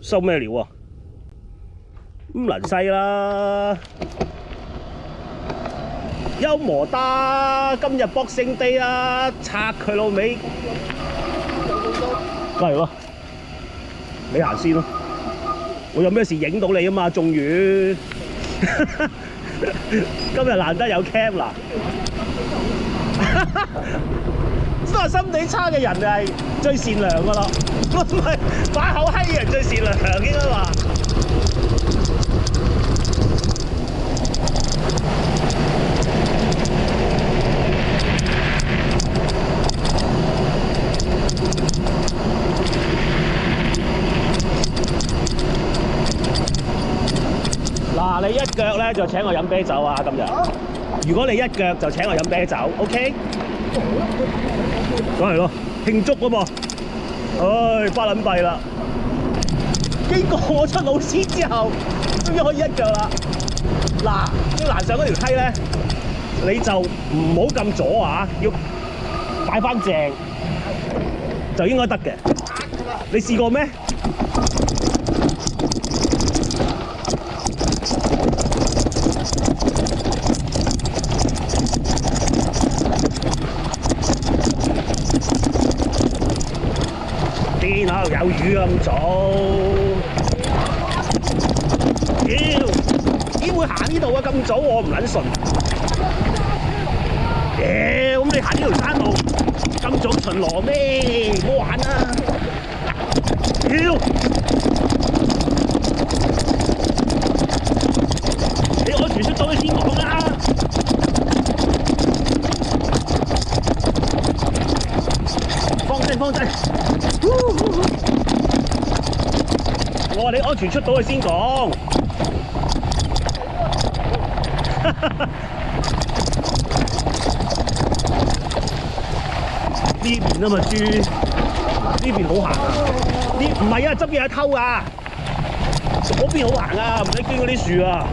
收咩料啊？咁能西啦，幽摩打今日 Boxing Day 啦，拆佢老味。嚟喎，你行先咯。我有咩事影到你啊嘛，仲遠。今日難得有 cam 啦。都話心地差嘅人係最善良噶咯，唔係把口閪嘅人最善良應該話。嗱，你一腳咧就請我飲啤酒啊！今日，如果你一腳就請我飲啤酒 ，OK？ 梗係咯，慶祝啊嘛！唉，巴撚閉啦！經過我出老千之後，終於可以一腳啦。嗱，要行上嗰條梯咧，你就唔好咁左啊，要擺翻正，就應該得嘅。你試過咩？邊度有魚咁早？屌，點會行呢度啊？咁早我唔撚信。屌，咁你行呢條山路咁早巡邏咩？唔好玩啊！屌，你安全出到去先講啦。放正放正。我話你安全出到去先講。呢邊啊嘛豬，呢邊好行啊！呢唔係啊，側邊有偷啊！嗰邊好行啊，唔使經嗰啲樹啊！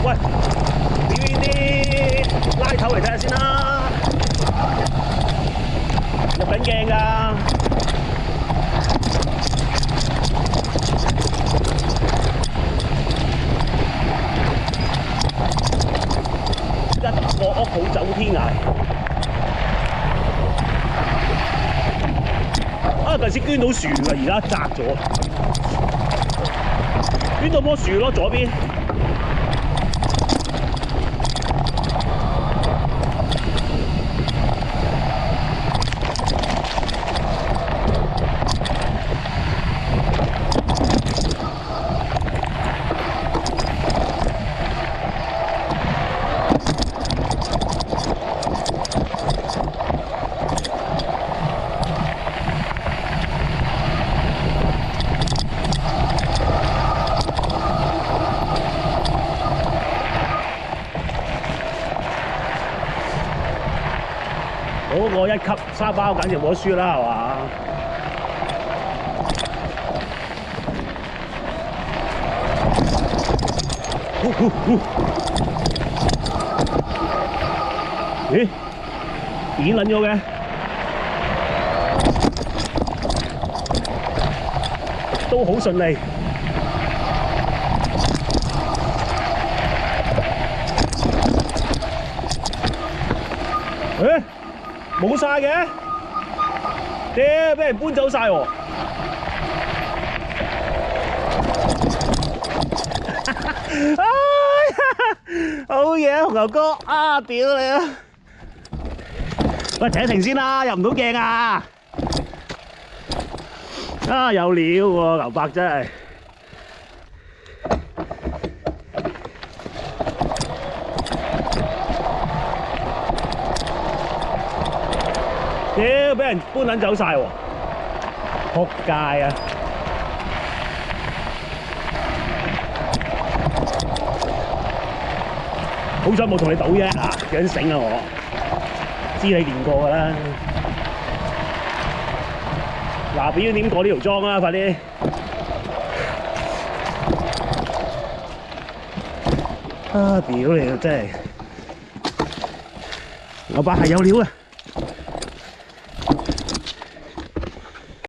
喂，表演啲拉頭嚟睇下先啦，入緊鏡㗎。一個屋好走天涯。啊！第時捐到樹㗎，而家窄咗，捐到棵樹咯，左邊。嗰個一級沙包簡直冇得輸啦，係嘛？咦？點撚咗嘅？都好順利。誒？冇晒嘅，屌俾人搬走晒喎！哎呀，好嘢，紅牛哥啊！屌你啊！喂，停一停先啦，入唔到鏡啊！啊，有料喎，牛伯真係。屌，俾人搬撚走晒喎！仆街啊！好彩冇同你賭啫啊！幾撚醒啊我，知你練過㗎啦。嗱，表演點過呢條莊啊！快啲！啊，屌你啊，真係〜牛伯係有料嘅。